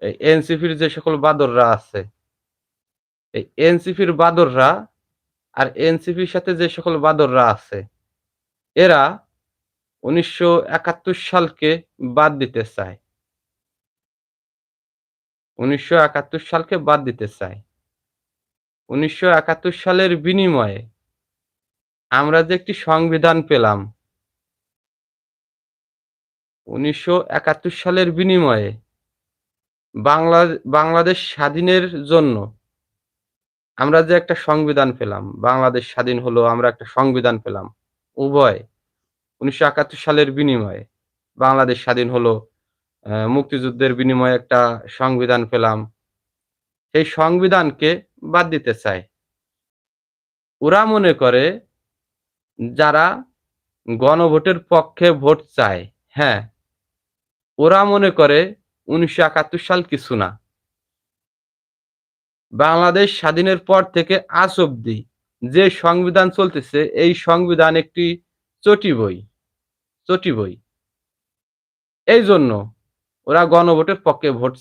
এই এনসিপির যে সকল বাঁদররা আছে, এই এনসিপির বাঁদররা আর এনসিপির সাথে যে সকল বাঁদররা আছে, এরা ১৯৭১ সালকে বাদ দিতে চায়। ১৯৭১ সালকে বাদ দিতে চায়। ১৯৭১ সালের বিনিময়ে আমরা যে একটি সংবিধান পেলাম, ১৯৭১ সালের বিনিময়ে বাংলা বাংলাদেশ স্বাধীনের জন্য আমরা যে একটা সংবিধান পেলাম, বাংলাদেশ স্বাধীন হলো, আমরা একটা সংবিধান পেলাম। উভয় ১৯৭১ সালের বিনিময়ে বাংলাদেশ স্বাধীন হলো, মুক্তিযুদ্ধের বিনিময়ে একটা সংবিধান পেলাম। সেই সংবিধানকে বাদ দিতে চায়। ওরা মনে করে যারা গণভোটের পক্ষে ভোট চায়, হ্যাঁ, ওরা মনে করে ১৯৭১ সাল কিছু না। বাংলাদেশ স্বাধীনের পর থেকে আজ অব্দি যে সংবিধান চলতেছে, এই সংবিধান একটি চটি বই, চটি বই। এইজন্য ওরা গণভোটের পক্ষে ভোট